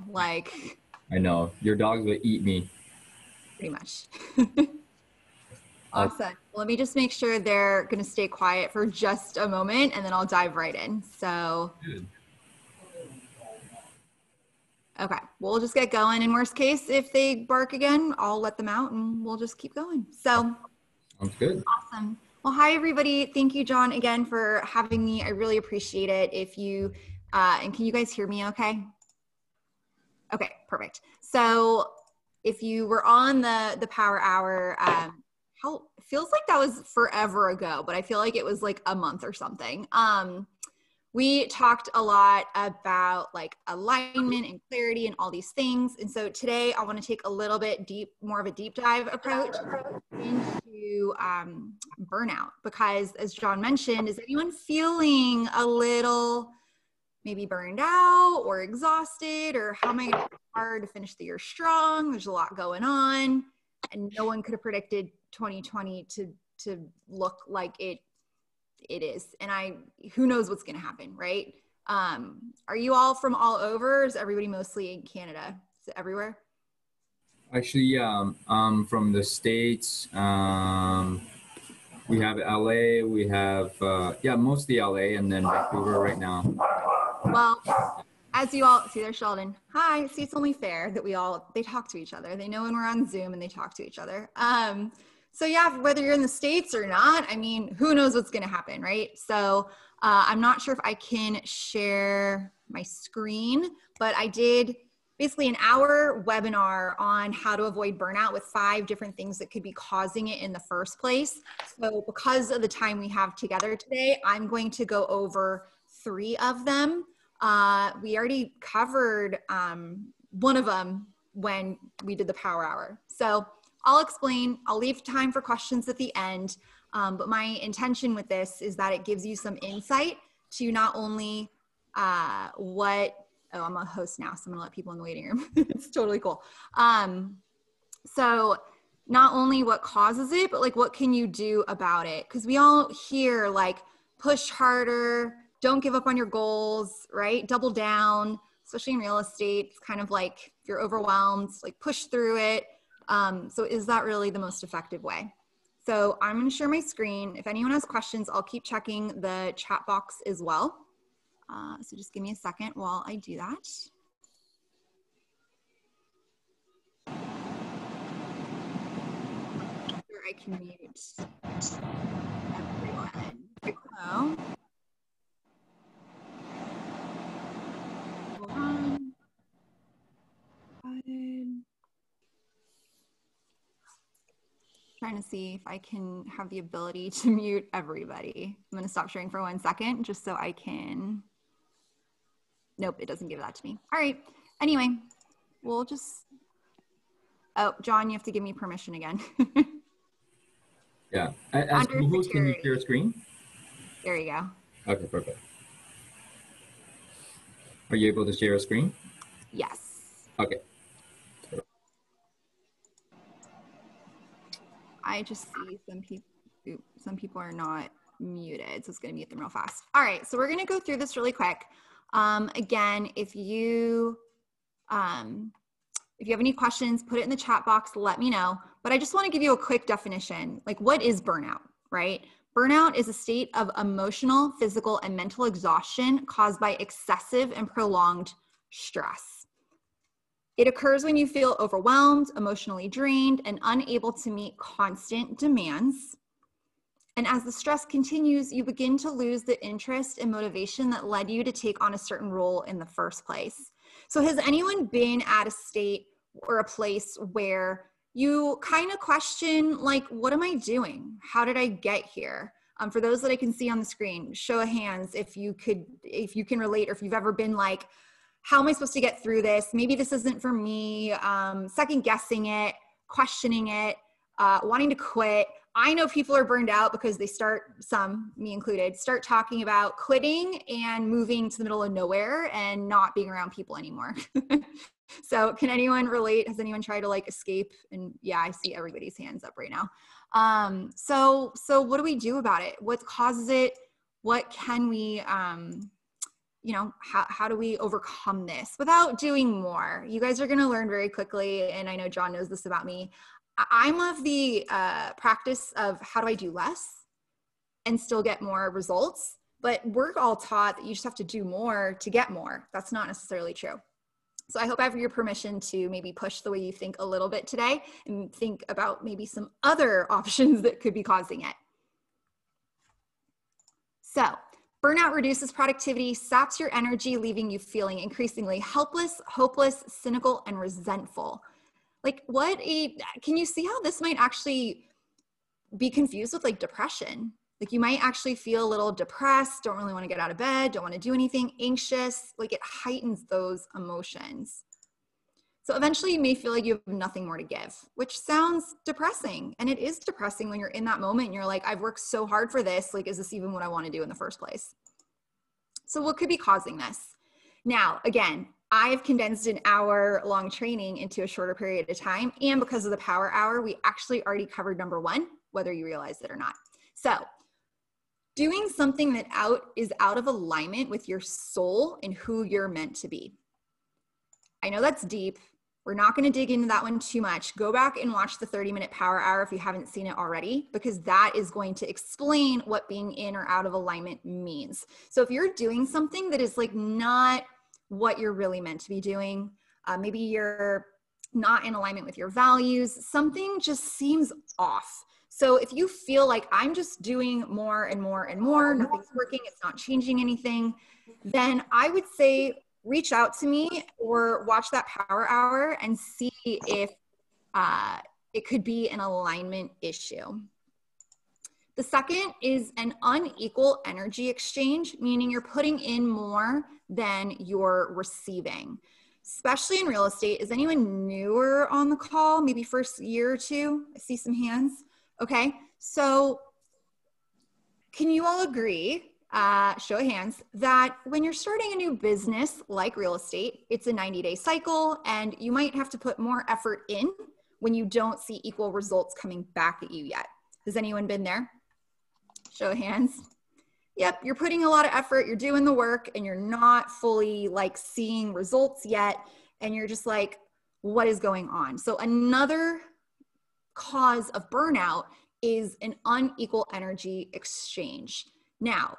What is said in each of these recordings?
like I know. Your dogs would eat me. pretty much. Uh, Awesome. Let me just make sure they're going to stay quiet for just a moment and then I'll dive right in. So, Good. okay, we'll just get going. In worst case, if they bark again, I'll let them out and we'll just keep going. So, Sounds good. awesome. Well, hi, everybody. Thank you, John, again for having me. I really appreciate it. If you, and can you guys hear me okay? Okay, perfect. So if you were on the Power Hour, how it feels like that was forever ago, but I feel like it was like a month or something. We talked a lot about like alignment and clarity and all these things. And so today I want to take a little bit more of a deep dive approach into burnout, because as John mentioned, is anyone feeling a little maybe burned out or exhausted, or how am I going to work hard to finish the year strong? There's a lot going on and no one could have predicted 2020 to look like it is. And who knows what's going to happen, right? Are you all from all over? Is everybody mostly in Canada? Is it everywhere? Actually, I'm from the States. We have LA. We have, yeah, mostly LA and then Vancouver right now. Well, as you all see, there's Sheldon. Hi. See, it's only fair that they talk to each other. They know when we're on Zoom and they talk to each other. So yeah, whether you're in the States or not, I mean, who knows what's going to happen, right? So I'm not sure if I can share my screen, but I did basically an hour webinar on how to avoid burnout with 5 different things that could be causing it in the first place. So because of the time we have together today, I'm going to go over 3 of them. We already covered one of them when we did the Power Hour. So I'll explain. I'll leave time for questions at the end. But my intention with this is that it gives you some insight to not only I'm a host now, so I'm gonna let people in the waiting room. It's totally cool. So not only what causes it, but like what can you do about it? Because we all hear like push harder, don't give up on your goals, right? Double down, especially in real estate. It's kind of like if you're overwhelmed, like push through it. So is that really the most effective way? So I'm going to share my screen. If anyone has questions, I'll keep checking the chat box as well. So just give me a second while I do that. Sure, I can mute everyone. Hello. Hold on. Trying to see if I can have the ability to mute everybody. I'm going to stop sharing for 1 second just so I can. Nope, it doesn't give that to me. All right. Anyway, we'll just. Oh, John, you have to give me permission again. Yeah. As co-host, can you share a screen? There you go. Okay, perfect. Are you able to share a screen? Yes. Okay. I just see some people are not muted, so it's going to mute them real fast. All right, so we're going to go through this really quick. Again, if you have any questions, put it in the chat box, let me know. But I just want to give you a quick definition. Like, what is burnout, right? Burnout is a state of emotional, physical, and mental exhaustion caused by excessive and prolonged stress. It occurs when you feel overwhelmed, emotionally drained, and unable to meet constant demands. And as the stress continues, you begin to lose the interest and motivation that led you to take on a certain role in the first place. So has anyone been at a state or a place where you kind of question, like, what am I doing? How did I get here? For those that I can see on the screen, show of hands if you can relate, or if you've ever been like, how am I supposed to get through this? Maybe this isn't for me, second guessing it, questioning it, wanting to quit. I know people are burned out because they some, me included, start talking about quitting and moving to the middle of nowhere and not being around people anymore. So can anyone relate? Has anyone tried to like escape? And yeah, I see everybody's hands up right now. So what do we do about it? What causes it? What can we, you know, how do we overcome this without doing more? You guys are going to learn very quickly. And I know John knows this about me. I'm of the practice of how do I do less and still get more results? But we're all taught that you just have to do more to get more. That's not necessarily true. So I hope I have your permission to maybe push the way you think a little bit today and think about maybe some other options that could be causing it. So burnout reduces productivity, saps your energy, leaving you feeling increasingly helpless, hopeless, cynical, and resentful. Like can you see how this might actually be confused with like depression? Like you might actually feel a little depressed, don't really want to get out of bed, don't want to do anything, anxious, like it heightens those emotions. So eventually you may feel like you have nothing more to give, which sounds depressing. And it is depressing when you're in that moment and you're like, I've worked so hard for this. Like, is this even what I want to do in the first place? So what could be causing this? Now, again, I've condensed an hour-long training into a shorter period of time. And because of the power hour, we actually already covered number one, whether you realize it or not. So doing something that is out of alignment with your soul and who you're meant to be. I know that's deep. We're not going to dig into that one too much. Go back and watch the 30-minute power hour if you haven't seen it already, because that is going to explain what being in or out of alignment means. So if you're doing something that is like not what you're really meant to be doing, maybe you're not in alignment with your values, something just seems off. So if you feel like I'm just doing more and more and more, nothing's working, it's not changing anything, then I would say reach out to me or watch that power hour and see if it could be an alignment issue. The second is an unequal energy exchange, meaning you're putting in more than you're receiving, especially in real estate. Is anyone newer on the call? Maybe first year or two? I see some hands. Okay, so can you all agree, show of hands, that when you're starting a new business like real estate, it's a 90-day cycle and you might have to put more effort in when you don't see equal results coming back at you yet? Has anyone been there? Show of hands. Yep, you're putting a lot of effort, you're doing the work, and you're not fully like seeing results yet, and you're just like, what is going on? So another cause of burnout is an unequal energy exchange. Now,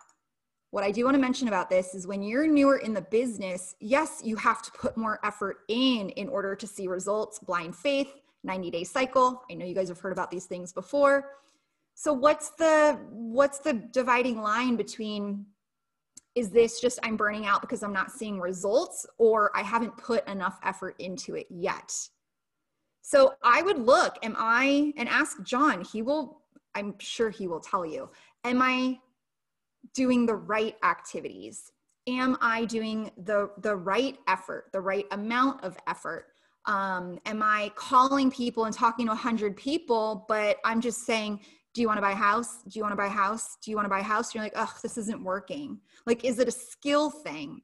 what I do want to mention about this is when you're newer in the business, yes, you have to put more effort in order to see results. Blind faith, 90-day cycle. I know you guys have heard about these things before. So what's the dividing line between, is this just I'm burning out because I'm not seeing results, or I haven't put enough effort into it yet? So I would look, and ask John, I'm sure he will tell you, am I doing the right activities? Am I doing the right effort, the right amount of effort? Am I calling people and talking to 100 people, but I'm just saying, do you want to buy a house? Do you want to buy a house? Do you want to buy a house? You're like, oh, this isn't working. Like, is it a skill thing?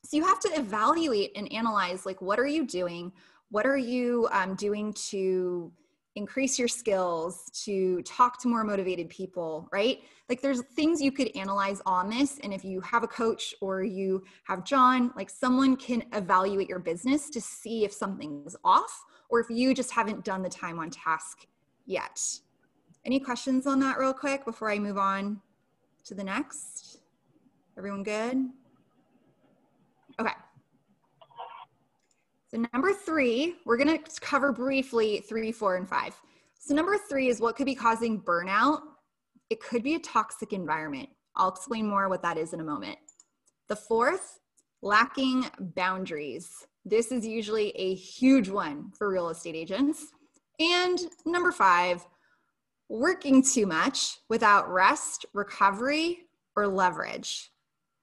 So you have to evaluate and analyze, like, what are you doing? What are you doing to increase your skills, to talk to more motivated people, right? Like there's things you could analyze on this. And if you have a coach or you have John, like someone can evaluate your business to see if something's off or if you just haven't done the time on task yet. Any questions on that real quick before I move on to the next? Everyone good? Okay. So number 3, we're going to cover briefly 3, 4, and 5. So number 3 is what could be causing burnout. It could be a toxic environment. I'll explain more what that is in a moment. The 4th, lacking boundaries. This is usually a huge one for real estate agents. And number 5, working too much without rest, recovery, or leverage.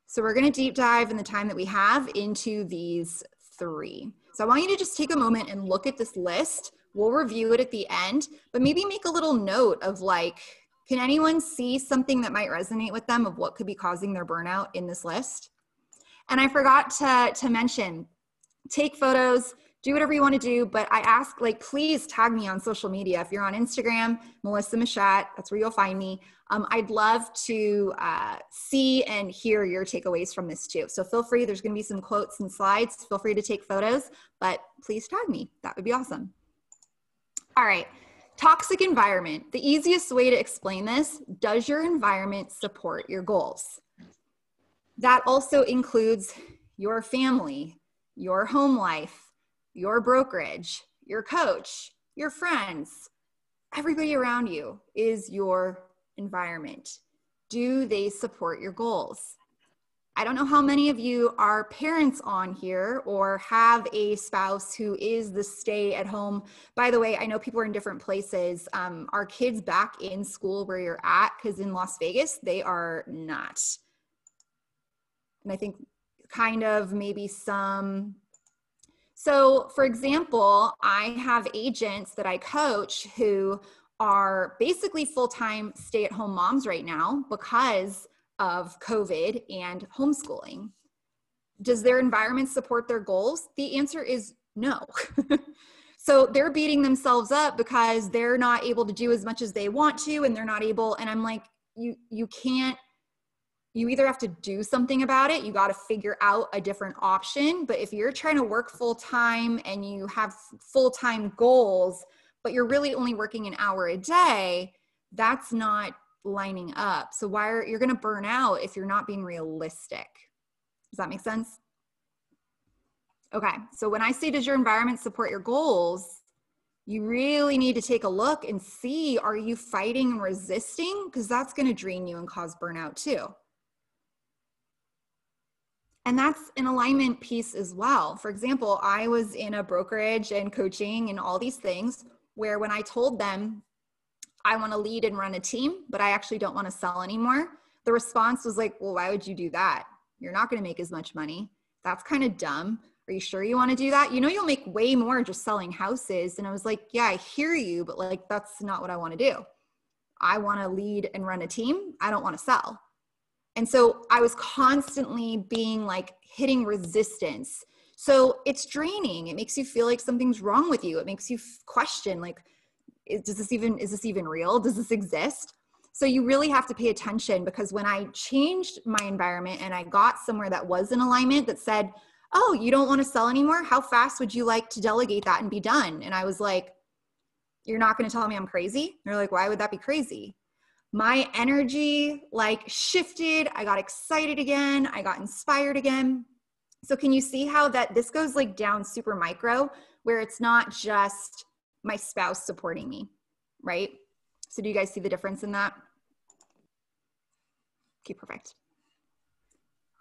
So we're going to deep dive in the time that we have into these 3. So I want you to just take a moment and look at this list. We'll review it at the end, but maybe make a little note of like, can anyone see something that might resonate with them of what could be causing their burnout in this list? And I forgot to mention, take photos, do whatever you want to do. But I ask, like, please tag me on social media. If you're on Instagram, Melissa Machat, that's where you'll find me. I'd love to see and hear your takeaways from this too. So feel free, there's going to be some quotes and slides. Feel free to take photos, but please tag me. That would be awesome. All right. Toxic environment. The easiest way to explain this, does your environment support your goals? That also includes your family, your home life, your brokerage, your coach, your friends. Everybody around you is your environment. Do they support your goals? I don't know how many of you are parents on here or have a spouse who is the stay-at-home. By the way, I know people are in different places. Are kids back in school where you're at? Because in Las Vegas, they are not. And I think kind of maybe some. So for example, I have agents that I coach who are basically full-time stay-at-home moms right now because of COVID and homeschooling. Does their environment support their goals? The answer is no. So they're beating themselves up because they're not able to do as much as they want to, and they're not able, and I'm like, you can't, you either have to do something about it, you got to figure out a different option. But if you're trying to work full-time and you have full-time goals, but you're really only working an hour a day, that's not lining up. So you're going to burn out if you're not being realistic. Does that make sense? Okay. So when I say, does your environment support your goals? You really need to take a look and see, are you fighting and resisting? Because that's going to drain you and cause burnout too. And that's an alignment piece as well. For example, I was in a brokerage and coaching and all these things where when I told them, I want to lead and run a team, but I actually don't want to sell anymore, the response was like, well, why would you do that? You're not going to make as much money. That's kind of dumb. Are you sure you want to do that? You know, you'll make way more just selling houses. And I was like, yeah, I hear you, but like, that's not what I want to do. I want to lead and run a team. I don't want to sell. And so I was constantly being like hitting resistance. So it's draining. It makes you feel like something's wrong with you. It makes you question, like, is this even real? Does this exist? So you really have to pay attention, because when I changed my environment and I got somewhere that was in alignment that said, oh, you don't want to sell anymore? How fast would you like to delegate that and be done? And I was like, you're not going to tell me I'm crazy? And they're like, why would that be crazy? My energy like shifted. I got excited again. I got inspired again. So can you see how this goes like down super micro, where it's not just my spouse supporting me, right? So do you guys see the difference in that? Okay, perfect.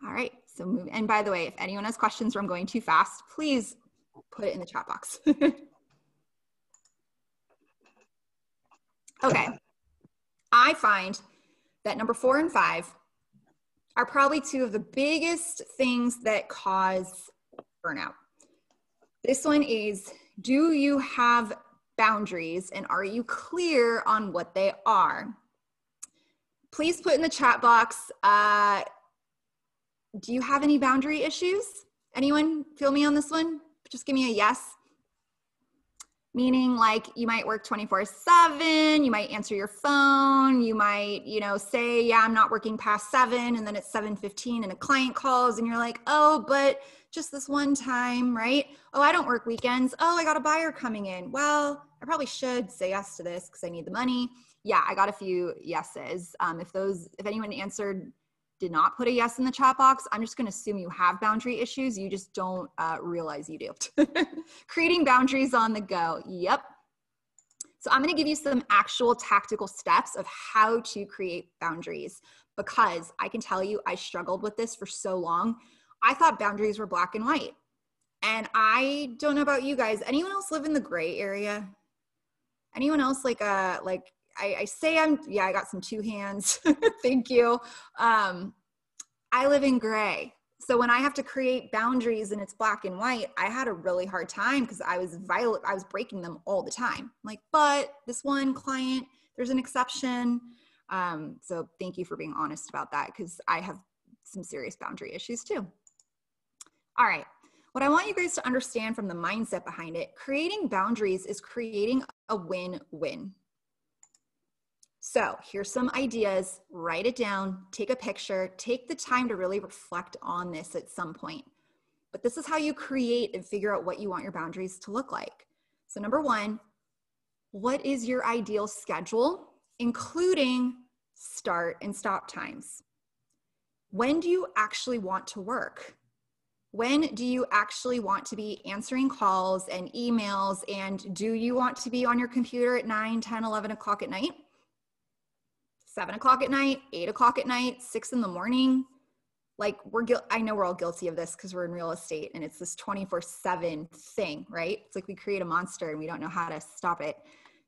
All right, so move. And by the way, if anyone has questions or I'm going too fast, please put it in the chat box. Okay, I find that number 4 and 5 are probably two of the biggest things that cause burnout. This one is, do you have boundaries and are you clear on what they are? Please put in the chat box, do you have any boundary issues? Anyone feel me on this one? Just give me a yes. Meaning like you might work 24/7, you might answer your phone, you might, say, yeah, I'm not working past 7, and then it's 7:15 and a client calls and you're like, oh, but just this one time, right? Oh, I don't work weekends. Oh, I got a buyer coming in. Well, I probably should say yes to this because I need the money. Yeah, I got a few yeses. If anyone did not put a yes in the chat box, I'm just going to assume you have boundary issues. You just don't realize you do. Creating boundaries on the go. Yep. So I'm going to give you some actual tactical steps of how to create boundaries, because I can tell you I struggled with this for so long. I thought boundaries were black and white. And I don't know about you guys. Anyone else live in the gray area? Anyone else I got some 2 hands. Thank you. I live in gray. So when I have to create boundaries and it's black and white, I had a really hard time because I was breaking them all the time. Like, but this one client, there's an exception. So thank you for being honest about that, because I have some serious boundary issues too. All right, What I want you guys to understand from the mindset behind it, creating boundaries is creating a win-win. So here's some ideas, write it down, take a picture, take the time to really reflect on this at some point. But this is how you create and figure out what you want your boundaries to look like. So number one, what is your ideal schedule, including start and stop times? When do you actually want to work? When do you actually want to be answering calls and emails? And do you want to be on your computer at 9, 10, 11 o'clock at night? 7 o'clock at night, 8 o'clock at night, 6 in the morning? Like I know we're all guilty of this because we're in real estate and it's this 24/7 thing, right? It's like we create a monster and we don't know how to stop it.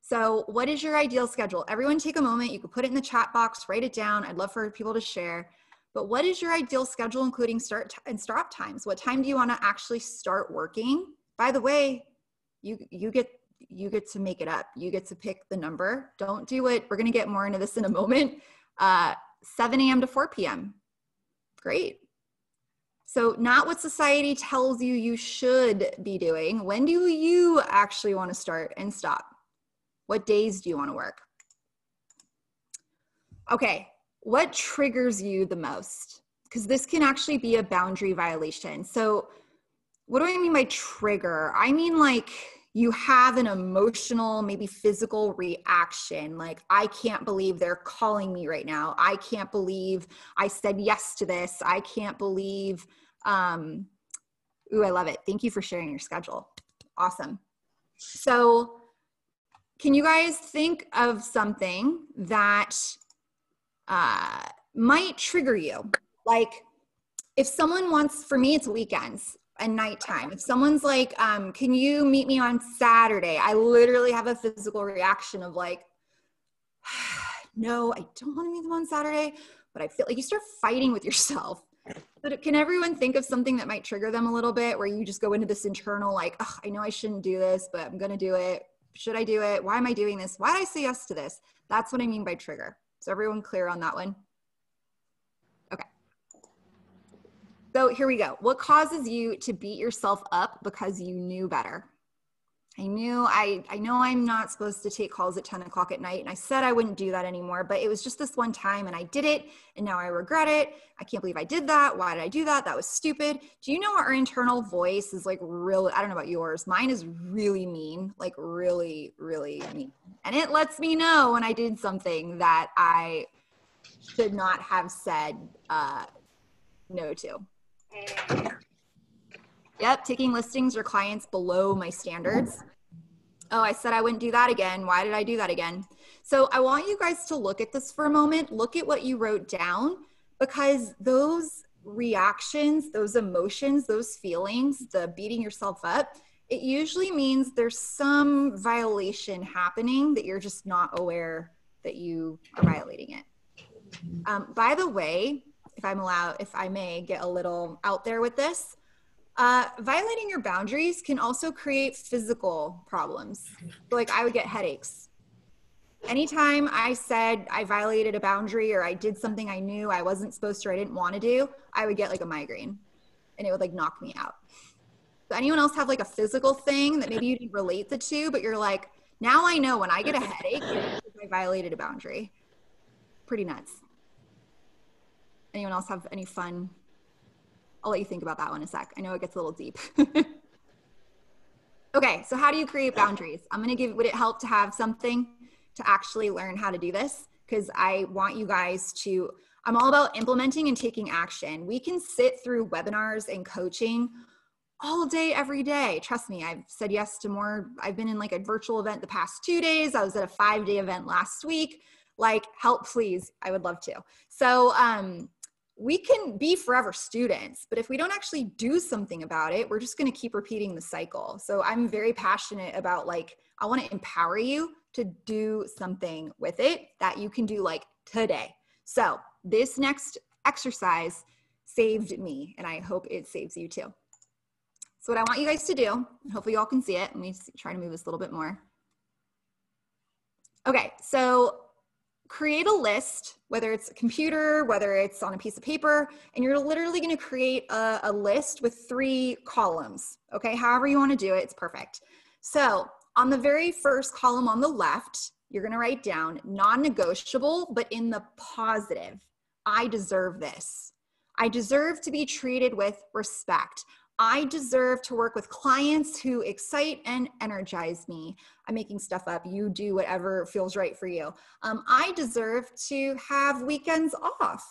So what is your ideal schedule? Everyone take a moment. You can put it in the chat box, write it down. I'd love for people to share. But what is your ideal schedule, including start and stop times? What time do you want to actually start working? By the way, you get to make it up. You get to pick the number. Don't do it. We're going to get more into this in a moment. 7 a.m. to 4 p.m. Great. So not what society tells you you should be doing. When do you actually want to start and stop? What days do you want to work? Okay. What triggers you the most? Because this can actually be a boundary violation. So what do I mean by trigger? I mean like you have an emotional, maybe physical reaction. Like, I can't believe they're calling me right now. I can't believe I said yes to this. I can't believe, ooh, I love it. Thank you for sharing your schedule. Awesome. So can you guys think of something that might trigger you? Like if someone wants, for me, it's weekends and nighttime. If someone's like, can you meet me on Saturday? I literally have a physical reaction of like, no, I don't want to meet them on Saturday, but I feel like you start fighting with yourself. But can everyone think of something that might trigger them a little bit where you just go into this internal, like, oh, I know I shouldn't do this, but I'm going to do it. Should I do it? Why am I doing this? Why did I say yes to this? That's what I mean by trigger. Is everyone clear on that one? Okay. So here we go. What causes you to beat yourself up because you knew better? I know I'm not supposed to take calls at 10 o'clock at night, and I said I wouldn't do that anymore, but it was just this one time and I did it and now I regret it. I can't believe I did that. Why did I do that? That was stupid. Do you know our internal voice is like really, I don't know about yours. Mine is really mean, like really, really mean. And it lets me know when I did something that I should not have said no to. Yep, taking listings or clients below my standards. Oh, I said I wouldn't do that again. Why did I do that again? So I want you guys to look at this for a moment. Look at what you wrote down, because those reactions, those emotions, those feelings, the beating yourself up, it usually means there's some violation happening that you're just not aware that you are violating it. By the way, if I may get a little out there with this, violating your boundaries can also create physical problems. So like I would get headaches. Anytime I said I violated a boundary or I did something I knew I wasn't supposed to or I didn't want to do, I would get like a migraine and it would like knock me out. So anyone else have like a physical thing that maybe you didn't relate the two, but you're like, now I know when I get a headache, it's because I violated a boundary. Pretty nuts. Anyone else have any fun? I'll let you think about that one in a sec. I know it gets a little deep. Okay, so how do you create boundaries? would it help to have something to actually learn how to do this? Because I want you guys to, I'm all about implementing and taking action. We can sit through webinars and coaching all day, every day. Trust me, I've said yes to more. I've been in like a virtual event the past 2 days. I was at a 5-day event last week. Like, help, please. I would love to. So, we can be forever students, but if we don't actually do something about it, we're just going to keep repeating the cycle. So I'm very passionate about like, I want to empower you to do something with it that you can do like today. So this next exercise saved me, and I hope it saves you too. So what I want you guys to do, and hopefully y'all can see it. Let me try to move this a little bit more. Okay, so create a list, whether it's a computer, whether it's on a piece of paper, and you're literally going to create a list with 3 columns. Okay, however you want to do it, it's perfect. So on the very first column on the left, you're going to write down non-negotiable, but in the positive. I deserve this. I deserve to be treated with respect. I deserve to work with clients who excite and energize me. I'm making stuff up. You do whatever feels right for you. I deserve to have weekends off.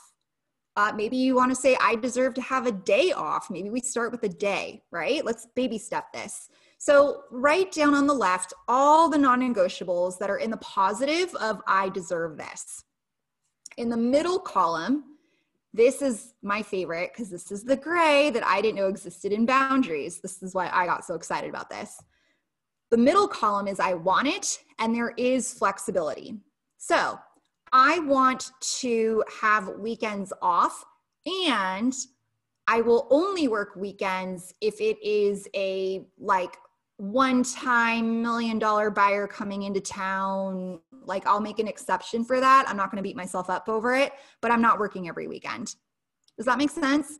Maybe you want to say, I deserve to have a day off. Maybe we start with a day, right? Let's baby step this. So write down on the left all the non-negotiables that are in the positive of I deserve this. In the middle column, this is my favorite because this is the gray that I didn't know existed in boundaries. This is why I got so excited about this. The middle column is I want it, and there is flexibility. So I want to have weekends off, and I will only work weekends if it is a like one-time $1 million buyer coming into town. Like I'll make an exception for that. I'm not going to beat myself up over it, but I'm not working every weekend. Does that make sense?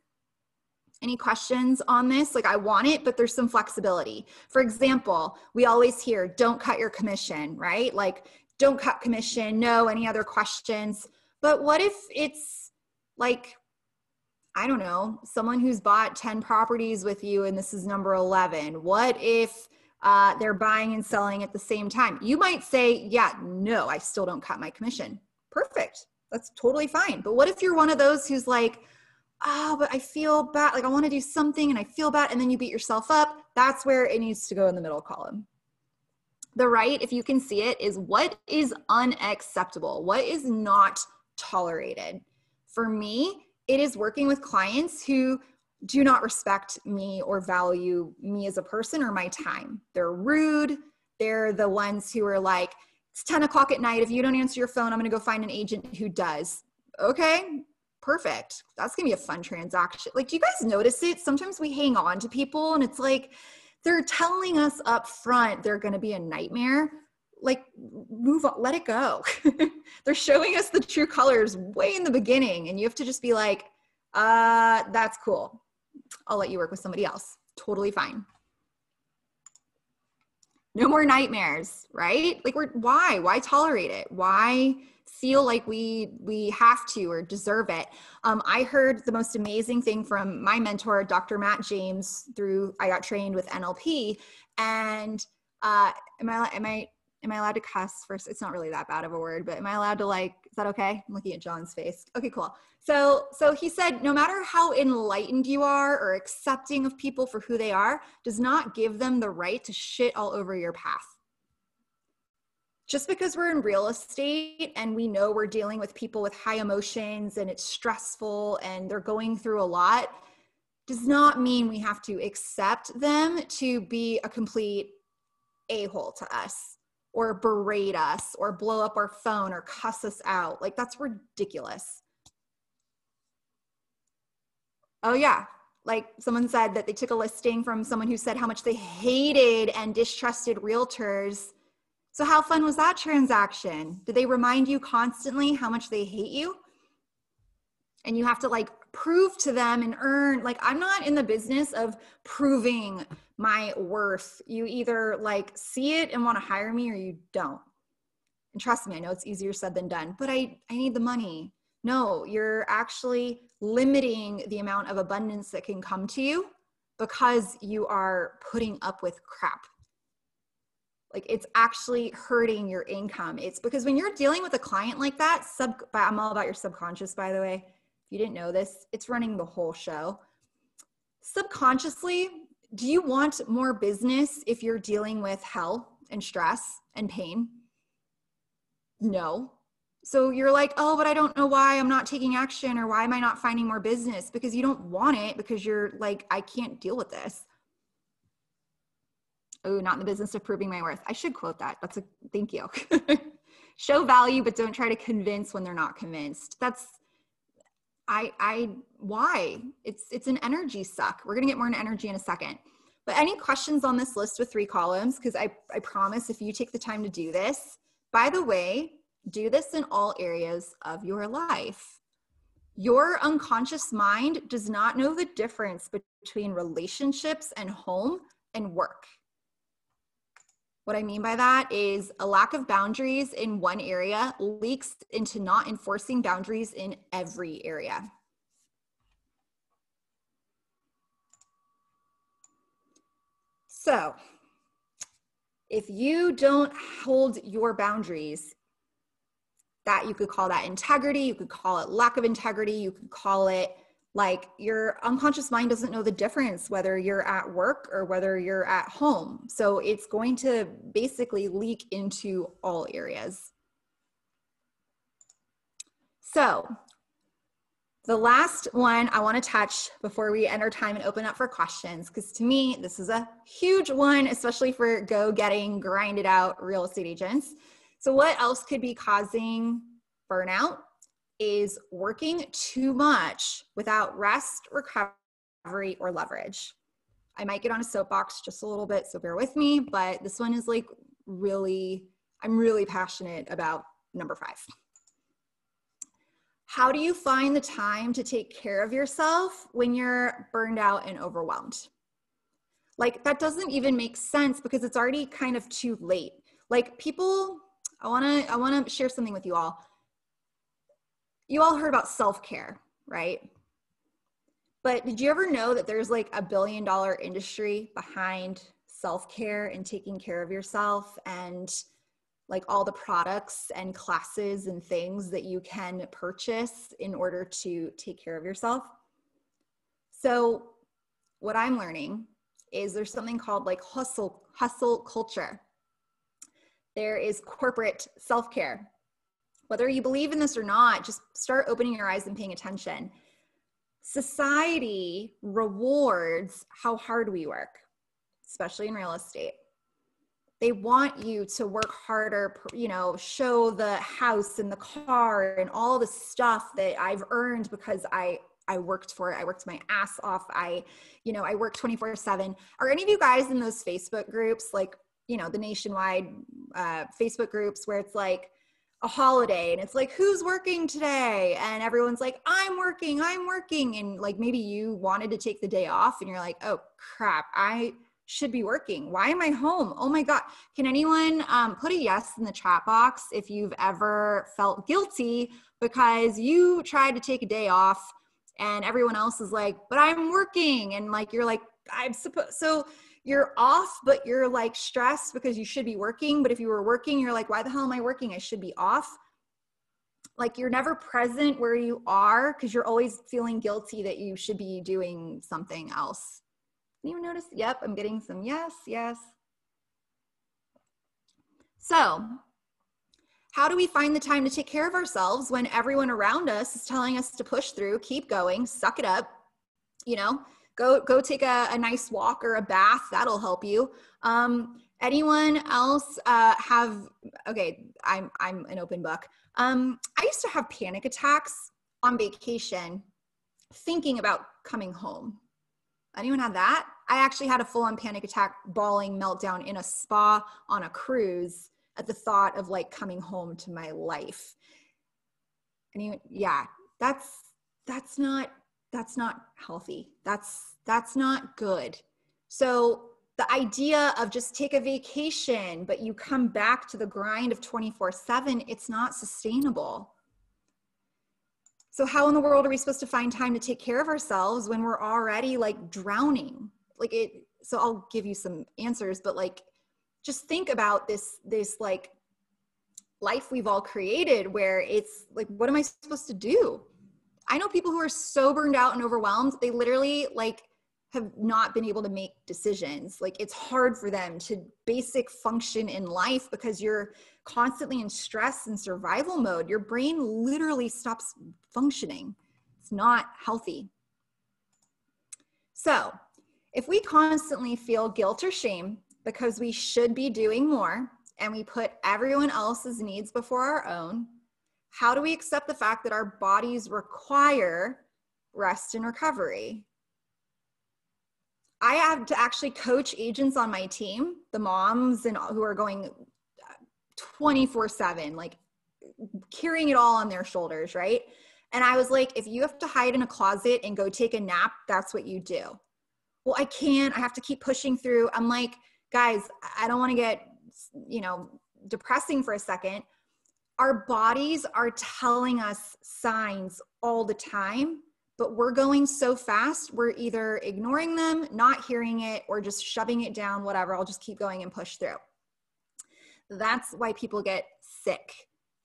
Any questions on this? Like I want it, but there's some flexibility. For example, we always hear, don't cut your commission, right? Like don't cut commission. No, any other questions? But what if it's like, I don't know, someone who's bought 10 properties with you and this is number 11. What if they're buying and selling at the same time? You might say, yeah, no, I still don't cut my commission. Perfect. That's totally fine. But what if you're one of those who's like, oh, but I feel bad. Like I want to do something and I feel bad. And then you beat yourself up. That's where it needs to go in the middle column. The right, if you can see it, is what is unacceptable? What is not tolerated? For me, it is working with clients who do not respect me or value me as a person or my time. They're rude. They're the ones who are like, it's 10 o'clock at night. If you don't answer your phone, I'm going to go find an agent who does. Okay, perfect. That's going to be a fun transaction. Like, do you guys notice it? Sometimes we hang on to people and it's like, they're telling us up front they're going to be a nightmare. Like, move on, let it go. They're showing us the true colors way in the beginning. And you have to just be like, that's cool. I'll let you work with somebody else. Totally fine. No more nightmares, right? Like why tolerate it? Why feel like we have to or deserve it? I heard the most amazing thing from my mentor, Dr. Matt James, I got trained with NLP. And am I allowed to cuss first? It's not really that bad of a word, but am I allowed to is that okay? I'm looking at John's face. Okay, cool. So he said, no matter how enlightened you are or accepting of people for who they are, does not give them the right to shit all over your path. Just because we're in real estate and we know we're dealing with people with high emotions and it's stressful and they're going through a lot, does not mean we have to accept them to be a complete a-hole to us, or berate us, or blow up our phone, or cuss us out. Like, that's ridiculous. Oh yeah, like someone said that they took a listing from someone who said how much they hated and distrusted realtors. So how fun was that transaction? Did they remind you constantly how much they hate you? And you have to prove to them and earn, I'm not in the business of proving my worth. You either see it and want to hire me or you don't. And trust me, I know it's easier said than done, but I need the money. No, you're actually limiting the amount of abundance that can come to you because you are putting up with crap. It's actually hurting your income. It's because when you're dealing with a client like that, I'm all about your subconscious, by the way. If you didn't know this, it's running the whole show. Subconsciously, do you want more business if you're dealing with hell and stress and pain? No. So you're like, oh, but I don't know why I'm not taking action, or why am I not finding more business? Because you don't want it, because you're like, I can't deal with this. Oh, not in the business of proving my worth. I should quote that. Thank you. Show value, but don't try to convince when they're not convinced. Why? It's an energy suck. We're going to get more into energy in a second. But any questions on this list with 3 columns? Because I promise if you take the time to do this, by the way, Do this in all areas of your life. Your unconscious mind does not know the difference between relationships and home and work. What I mean by that is a lack of boundaries in one area leaks into not enforcing boundaries in every area. So, if you don't hold your boundaries, that you could call that integrity, you could call it lack of integrity, you could call it like your unconscious mind doesn't know the difference whether you're at work or whether you're at home. So it's going to basically leak into all areas. So the last one I want to touch before we end our time and open up for questions, because to me, this is a huge one, especially for go-getting, grinded out real estate agents. So what else could be causing burnout is working too much without rest, recovery, or leverage. I might get on a soapbox just a little bit, so bear with me, but this one is like I'm really passionate about number 5. How do you find the time to take care of yourself when you're burned out and overwhelmed? Like, that doesn't even make sense because it's already kind of too late. Like, people, I want to share something with you all. You all heard about self-care, right? But did you ever know that there's like $1 billion industry behind self-care and taking care of yourself, and like all the products and classes and things that you can purchase in order to take care of yourself? So what I'm learning is there's something called like hustle culture. There is corporate self-care. Whether you believe in this or not, just start opening your eyes and paying attention. Society rewards how hard we work, especially in real estate. They want you to work harder, you know, show the house and the car and all the stuff that I've earned because I worked for it. I worked my ass off. I work 24/7. Are any of you guys in those Facebook groups, like, you know, the nationwide Facebook groups where it's like a holiday and it's like, who's working today? And everyone's like, I'm working. And like, maybe you wanted to take the day off and you're like, oh crap, I should be working. Why am I home? Oh my God. Can anyone put a yes in the chat box if you've ever felt guilty because you tried to take a day off and everyone else is like, but I'm working. And like, you're like, I'm supposed, so you're off, but you're like stressed because you should be working. But if you were working, you're like, why the hell am I working? I should be off. Like, you're never present where you are because you're always feeling guilty that you should be doing something else. Anyone notice? Yep, I'm getting some yes. So how do we find the time to take care of ourselves when everyone around us is telling us to push through, keep going, suck it up, you know, go take a nice walk or a bath, that'll help you. Anyone else okay, I'm an open book. I used to have panic attacks on vacation thinking about coming home. Anyone had that? I actually had a full-on panic attack, bawling meltdown in a spa on a cruise at the thought of like coming home to my life. Anyone? Yeah, that's not healthy. That's not good. So the idea of just take a vacation, but you come back to the grind of 24/7, it's not sustainable. So how in the world are we supposed to find time to take care of ourselves when we're already like drowning? So I'll give you some answers, but like, just think about this like life we've all created where it's like, what am I supposed to do? I know people who are so burned out and overwhelmed, they literally like have not been able to make decisions. Like, it's hard for them to basic function in life because you're constantly in stress and survival mode. Your brain literally stops functioning. It's not healthy. So if we constantly feel guilt or shame because we should be doing more and we put everyone else's needs before our own, how do we accept the fact that our bodies require rest and recovery? I have to actually coach agents on my team, the moms and who are going 24/7, like carrying it all on their shoulders, right? And I was like, if you have to hide in a closet and go take a nap, that's what you do. Well, I can't. I have to keep pushing through. I'm like, guys, I don't want to get, depressing for a second. Our bodies are telling us signs all the time, but we're going so fast, we're either ignoring them, not hearing it, or just shoving it down, whatever. I'll just keep going and push through. That's why people get sick.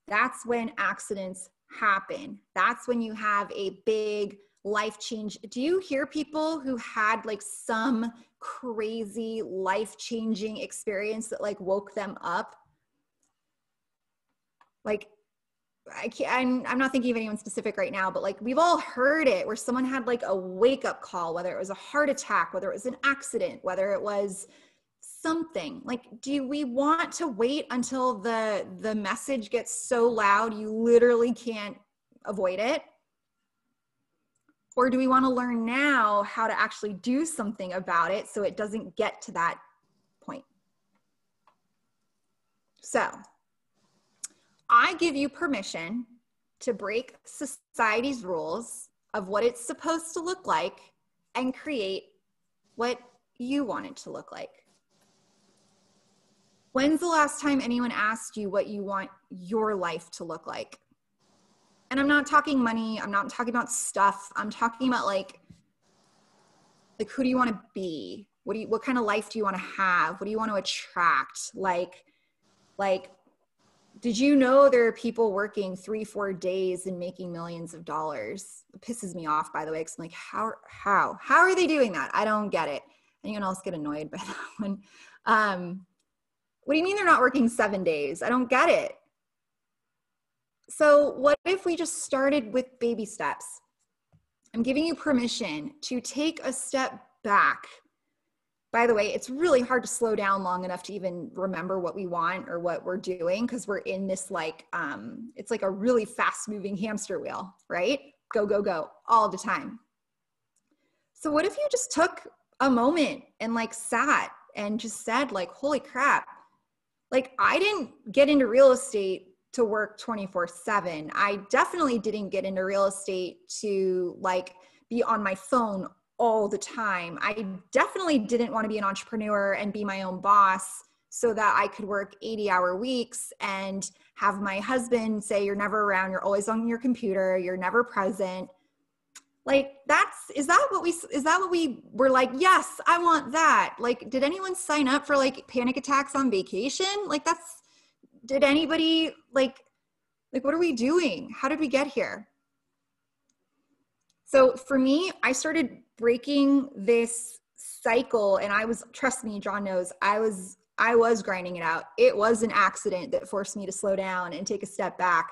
That's when accidents happen. That's when you have a big life change. Do you hear people who had like some crazy life-changing experience that like woke them up? Like, I'm not thinking of anyone specific right now, but like we've all heard it where someone had like a wake-up call, whether it was a heart attack, whether it was an accident, whether it was something. Like, do we want to wait until the message gets so loud you literally can't avoid it? Or do we want to learn now how to actually do something about it so it doesn't get to that point? So I give you permission to break society's rules of what it's supposed to look like and create what you want it to look like. When's the last time anyone asked you what you want your life to look like? And I'm not talking money. I'm not talking about stuff. I'm talking about like who do you want to be? What kind of life do you want to have? What do you want to attract? Like, did you know there are people working 3-4 days and making millions of dollars? It pisses me off, by the way, because I'm like, how are they doing that? I don't get it. Anyone else get annoyed by that one? What do you mean they're not working 7 days? I don't get it. So what if we just started with baby steps? I'm giving you permission to take a step back. By the way, it's really hard to slow down long enough to even remember what we want or what we're doing because we're in this like, it's like a really fast moving hamster wheel, right? Go, go, go all the time. So what if you just took a moment and like sat and just said like, holy crap, like I didn't get into real estate to work 24/7. I definitely didn't get into real estate to like be on my phone all the time. I definitely didn't want to be an entrepreneur and be my own boss so that I could work 80-hour weeks and have my husband say, you're never around, you're always on your computer, you're never present. Like is that what we were like, yes, I want that. Like, did anyone sign up for like panic attacks on vacation? Like did anybody like what are we doing? How did we get here? So for me, I started breaking this cycle and trust me, John knows, I was grinding it out. It was an accident that forced me to slow down and take a step back.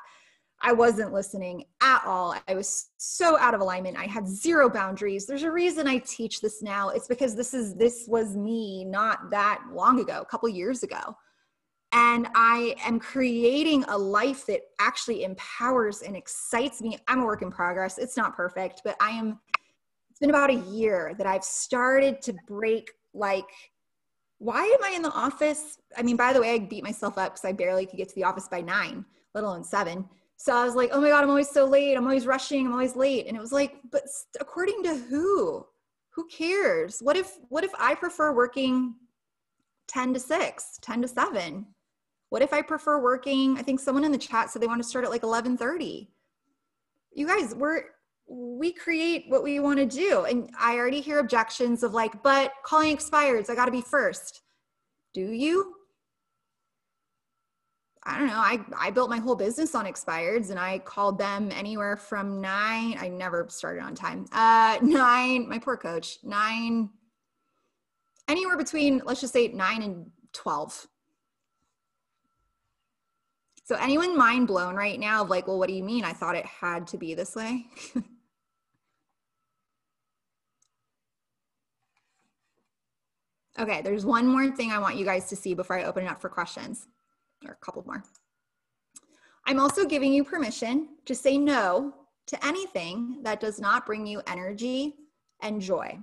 I wasn't listening at all. I was so out of alignment. I had zero boundaries. There's a reason I teach this now. It's because this was me not that long ago, a couple years ago. And I am creating a life that actually empowers and excites me. I'm a work in progress. It's not perfect, but it's been about a year that I've started to break, like, why am I in the office? I mean, by the way, I beat myself up because I barely could get to the office by 9, let alone 7. So I was like, oh my God, I'm always so late. I'm always rushing. I'm always late. And it was like, but according to who? Who cares? What if I prefer working 10 to 6, 10 to 7? What if I prefer working, I think someone in the chat said they want to start at like 11:30. You guys, we create what we want to do. And I already hear objections of like, but calling expireds, I got to be first. Do you? I don't know. I built my whole business on expireds and I called them anywhere from 9. I never started on time. 9, my poor coach, 9, anywhere between, let's just say 9 and 12. So anyone mind blown right now of like, well, what do you mean? I thought it had to be this way. Okay, there's one more thing I want you guys to see before I open it up for questions, or a couple more. I'm also giving you permission to say no to anything that does not bring you energy and joy.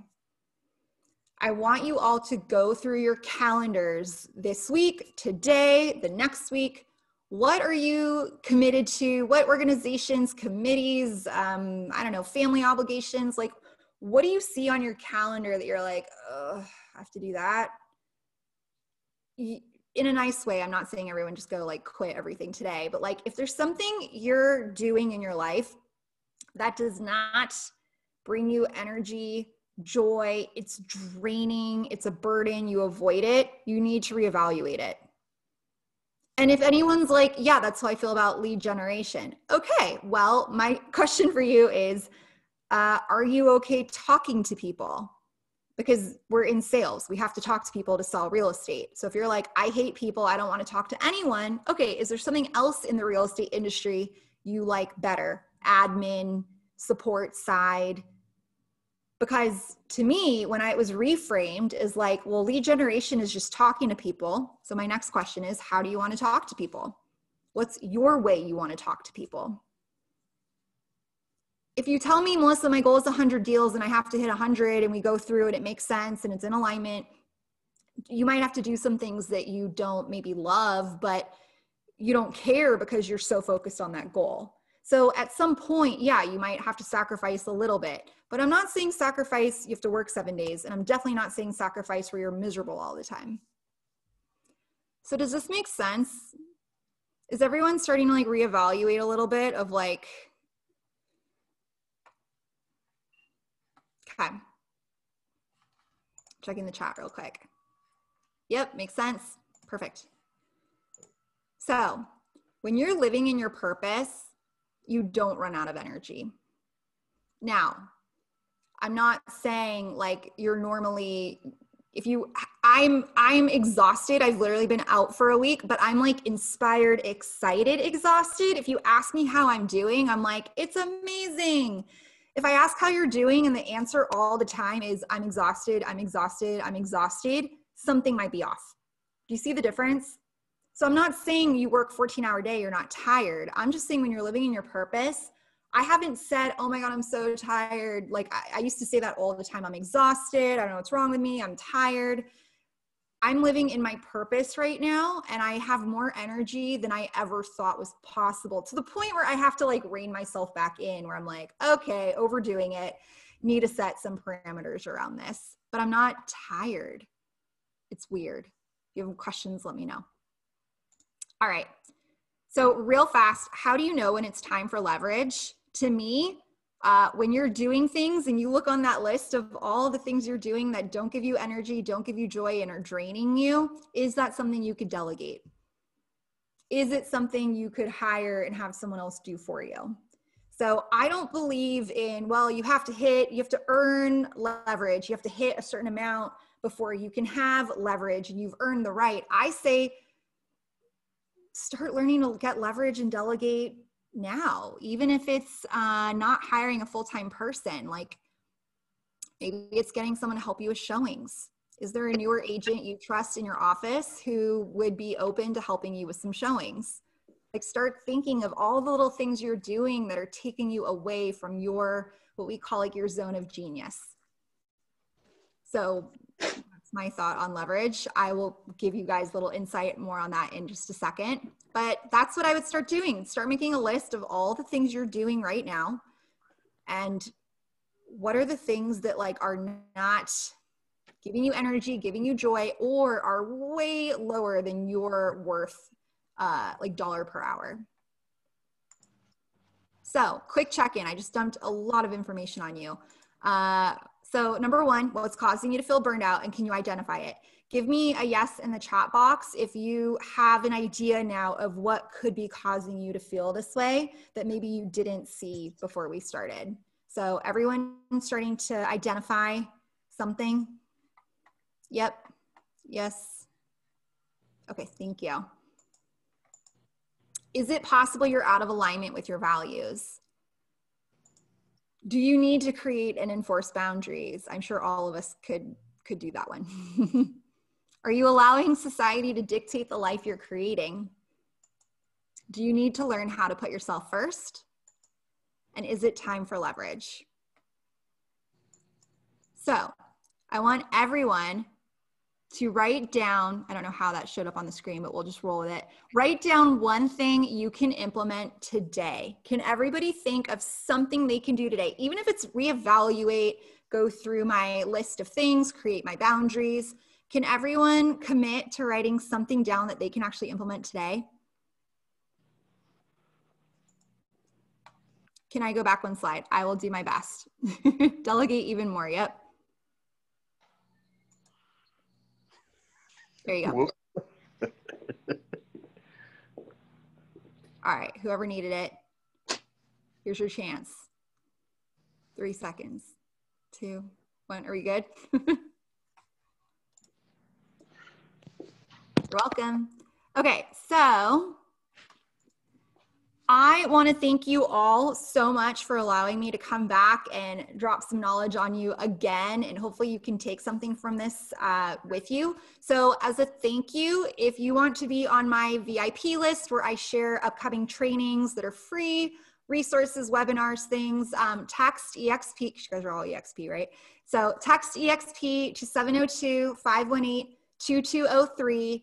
I want you all to go through your calendars this week, today, the next week. What are you committed to? What organizations, committees, I don't know, family obligations? Like, what do you see on your calendar that you're like, oh, I have to do that? In a nice way, I'm not saying everyone just go like quit everything today, but like if there's something you're doing in your life that does not bring you energy, joy, it's draining, it's a burden, you avoid it, you need to reevaluate it. And if anyone's like, yeah, that's how I feel about lead generation. Okay, well, my question for you is, are you okay talking to people? Because we're in sales. We have to talk to people to sell real estate. So if you're like, I hate people, I don't want to talk to anyone. Okay, is there something else in the real estate industry you like better? Admin, support side? Because to me, when it was reframed is like, well, lead generation is just talking to people. So my next question is, how do you want to talk to people? What's your way you want to talk to people? If you tell me, Melissa, my goal is 100 deals and I have to hit 100 and we go through and it makes sense and it's in alignment, you might have to do some things that you don't maybe love, but you don't care because you're so focused on that goal. So at some point, yeah, you might have to sacrifice a little bit, but I'm not saying sacrifice, you have to work 7 days. And I'm definitely not saying sacrifice where you're miserable all the time. So does this make sense? Is everyone starting to like reevaluate a little bit of like, okay, checking the chat real quick. Yep, makes sense. Perfect. So when you're living in your purpose, you don't run out of energy. Now, I'm not saying like you're normally, I'm exhausted. I've literally been out for a week, but I'm like inspired, excited, exhausted. If you ask me how I'm doing, I'm like, it's amazing. If I ask how you're doing and the answer all the time is I'm exhausted, I'm exhausted, I'm exhausted, something might be off. Do you see the difference? So I'm not saying you work 14-hour day, you're not tired. I'm just saying when you're living in your purpose, I haven't said, oh my God, I'm so tired. Like I used to say that all the time. I'm exhausted. I don't know what's wrong with me. I'm tired. I'm living in my purpose right now. And I have more energy than I ever thought was possible, to the point where I have to like rein myself back in, where I'm like, okay, overdoing it. Need to set some parameters around this, but I'm not tired. It's weird. If you have questions, let me know. All right. So real fast, how do you know when it's time for leverage? To me, when you're doing things and you look on that list of all the things you're doing that don't give you energy, don't give you joy, and are draining you, is that something you could delegate? Is it something you could hire and have someone else do for you? So I don't believe in, well, you have to earn leverage. You have to hit a certain amount before you can have leverage and you've earned the right. I say, start learning to get leverage and delegate now, even if it's not hiring a full-time person. Like maybe it's getting someone to help you with showings. Is there a newer agent you trust in your office who would be open to helping you with some showings? Like start thinking of all the little things you're doing that are taking you away from your, what we call like your zone of genius. So that's my thought on leverage. I will give you guys a little insight more on that in just a second. But that's what I would start doing. Start making a list of all the things you're doing right now. And what are the things that like are not giving you energy, giving you joy, or are way lower than your worth, like dollar per hour. So quick check-in. I just dumped a lot of information on you. So number one, what's causing you to feel burned out, and can you identify it? Give me a yes in the chat box if you have an idea now of what could be causing you to feel this way that maybe you didn't see before we started. So everyone starting to identify something? Yep. Yes. Okay, thank you. Is it possible you're out of alignment with your values? Do you need to create and enforce boundaries? I'm sure all of us could do that one. Are you allowing society to dictate the life you're creating? Do you need to learn how to put yourself first? And is it time for leverage? So I want everyone to write down, I don't know how that showed up on the screen, but we'll just roll with it. Write down one thing you can implement today. Can everybody think of something they can do today? Even if it's reevaluate, go through my list of things, create my boundaries. Can everyone commit to writing something down that they can actually implement today? Can I go back one slide? I will do my best. Delegate even more, yep. There you go. All right, whoever needed it, here's your chance. 3 seconds, 2, 1, are we good? You're welcome. Okay, so I want to thank you all so much for allowing me to come back and drop some knowledge on you again, and hopefully you can take something from this with you. So as a thank you, if you want to be on my VIP list where I share upcoming trainings that are free, resources, webinars, things, text EXP, you guys are all EXP, right? So text EXP to 702-518-2203.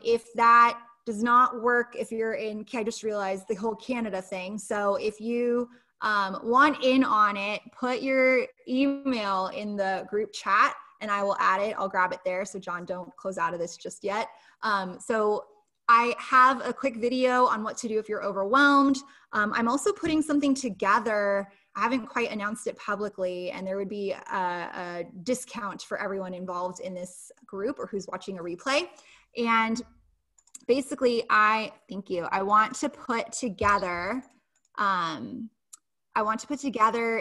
If that does not work, if you're in, I just realized the whole Canada thing. So if you want in on it, put your email in the group chat and I will add it. I'll grab it there. So John, don't close out of this just yet. So I have a quick video on what to do if you're overwhelmed. I'm also putting something together. I haven't quite announced it publicly, and there would be a discount for everyone involved in this group or who's watching a replay. And basically, I want to put together,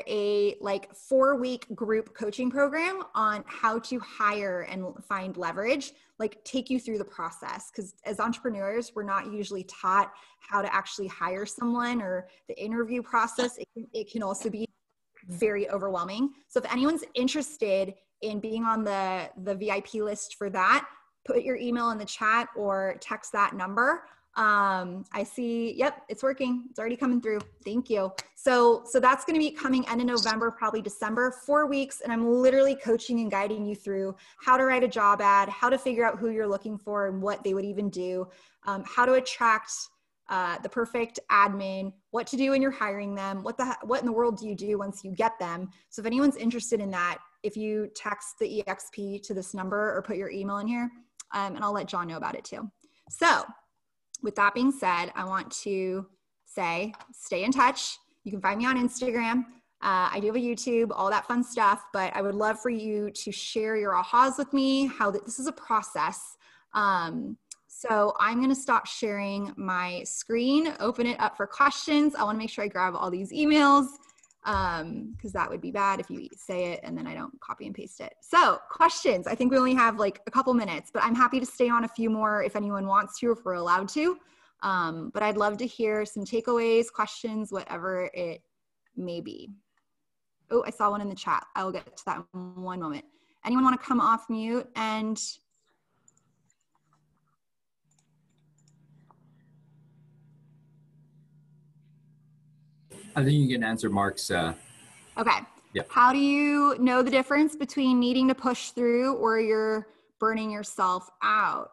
a like 4-week group coaching program on how to hire and find leverage, like take you through the process. Because as entrepreneurs, we're not usually taught how to actually hire someone, or the interview process. It can also be very overwhelming. So if anyone's interested in being on the VIP list for that, put your email in the chat or text that number. I see, yep, it's working. It's already coming through. Thank you. So that's going to be coming end of November, probably December, 4 weeks. And I'm literally coaching and guiding you through how to write a job ad, how to figure out who you're looking for and what they would even do, how to attract the perfect admin, what to do when you're hiring them, what in the world do you do once you get them. So if anyone's interested in that, if you text the EXP to this number or put your email in here, and I'll let John know about it too. So with that being said, I want to say, stay in touch. You can find me on Instagram. I do have a YouTube, all that fun stuff, but I would love for you to share your ahas with me, how this is a process. So I'm going to stop sharing my screen, open it up for questions. I want to make sure I grab all these emails, because that would be bad if you say it and then I don't copy and paste it. So questions, I think we only have like a couple minutes, but I'm happy to stay on a few more if anyone wants to, if we're allowed to. But I'd love to hear some takeaways, questions, whatever it may be. Oh, I saw one in the chat. I will get to that in one moment. Anyone want to come off mute and... I think you can answer Mark's. Okay. Yeah. How do you know the difference between needing to push through or you're burning yourself out?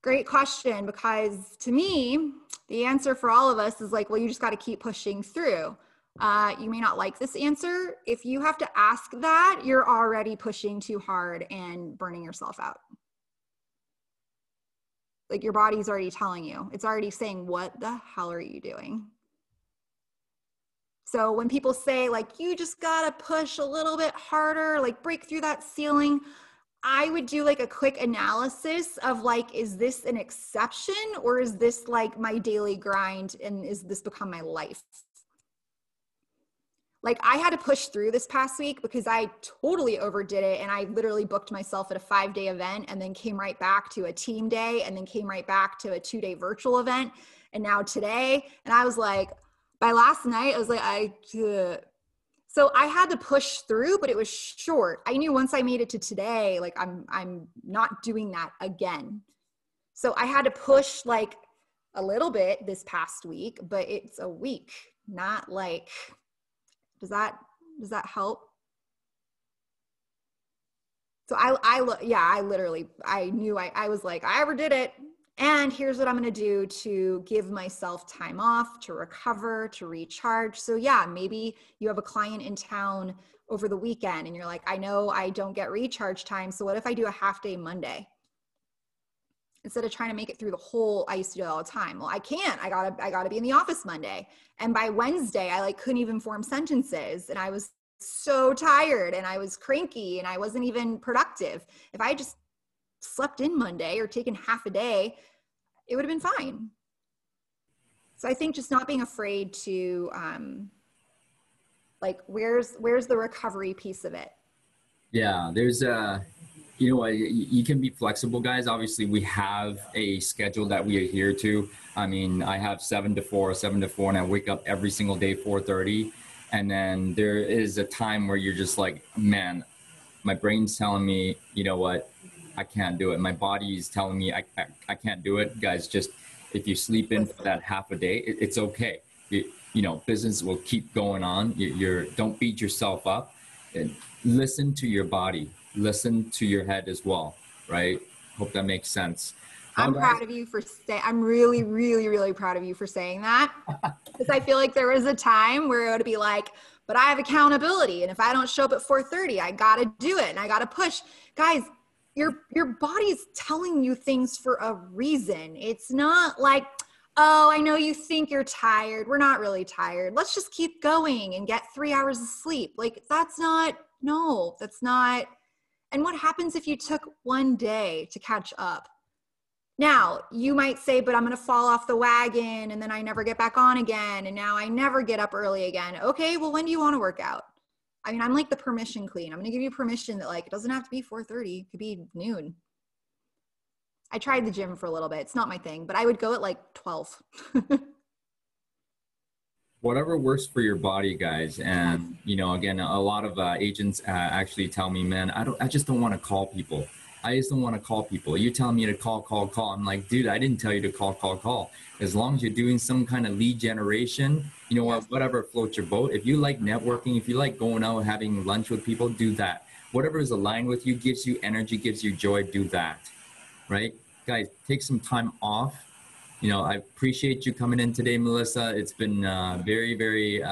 Great question, because to me, the answer for all of us is like, well, you just got to keep pushing through. You may not like this answer. If you have to ask that, you're already pushing too hard and burning yourself out. Like your body's already telling you, it's already saying, what the hell are you doing? So when people say like, you just gotta push a little bit harder, like break through that ceiling, I would do like a quick analysis of like, is this an exception or is this like my daily grind and is this become my life? Like I had to push through this past week because I totally overdid it. And I literally booked myself at a 5-day event and then came right back to a team day and then came right back to a 2-day virtual event. And now today, and I was like, by last night, I was like, so I had to push through, but it was short. I knew once I made it to today, like I'm not doing that again. So I had to push like a little bit this past week, but it's a week, not like, does that help? So I literally, I knew I was like, I ever did it. And here's what I'm going to do to give myself time off, to recover, to recharge. So yeah, maybe you have a client in town over the weekend and you're like, I know I don't get recharge time. So what if I do a half day Monday? Instead of trying to make it through the whole, I used to do it all the time. Well, I can't, I gotta be in the office Monday. And by Wednesday, I like couldn't even form sentences. And I was so tired and I was cranky and I wasn't even productive. If I just slept in Monday or taken half a day, it would have been fine. So I think just not being afraid to, like, where's the recovery piece of it? Yeah, there's you know, you can be flexible, guys. Obviously, we have a schedule that we adhere to. I mean, I have 7 to 4, 7 to 4, and I wake up every single day 4:30. And then there is a time where you're just like, man, my brain's telling me, you know what, I can't do it. My body is telling me I can't do it. Guys, just if you sleep in for that half a day, it's okay. You know, business will keep going on. Don't beat yourself up. And listen to your body. Listen to your head as well, right? Hope that makes sense. I'm proud of you for I'm really, really, really proud of you for saying that. Because I feel like there was a time where it would be like, but I have accountability. And if I don't show up at 4:30, I got to do it. And I got to push. Guys, your body's telling you things for a reason. It's not like, oh, I know you think you're tired. We're not really tired. Let's just keep going and get 3 hours of sleep. Like, that's not. And what happens if you took one day to catch up? Now, you might say, but I'm going to fall off the wagon and then I never get back on again. And now I never get up early again. Okay, well, when do you want to work out? I mean, I'm like the permission queen. I'm going to give you permission that, like, it doesn't have to be 4:30. It could be noon. I tried the gym for a little bit. It's not my thing, but I would go at like 12. Whatever works for your body, guys. And you know, again, a lot of agents actually tell me, man, I just don't want to call people. I just don't want to call people. You're telling me to call. I'm like, dude, I didn't tell you to call. As long as you're doing some kind of lead generation, you know what, whatever floats your boat. If you like networking, if you like going out and having lunch with people, do that. Whatever is aligned with you, gives you energy, gives you joy, do that. Right? Guys, take some time off. You know, I appreciate you coming in today, Melissa. It's been very, very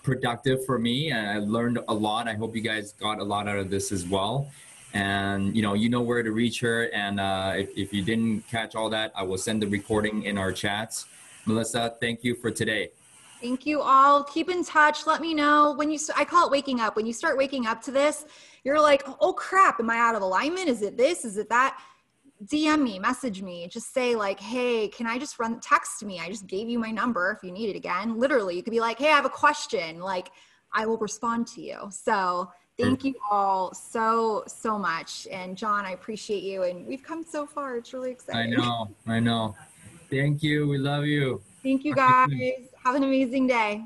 productive for me. And I learned a lot. I hope you guys got a lot out of this as well. And, you know where to reach her. And if you didn't catch all that, I will send the recording in our chats. Melissa, thank you for today. Thank you all. Keep in touch. Let me know when I call it waking up. When you start waking up to this, you're like, oh crap, am I out of alignment? Is it this? Is it that? DM me, message me, just say like, hey, can I just text me? I just gave you my number if you need it again. Literally, you could be like, hey, I have a question. Like, I will respond to you. So thank you all so much. And John, I appreciate you. And we've come so far. It's really exciting. I know. Thank you. We love you. Thank you guys. Have an amazing day.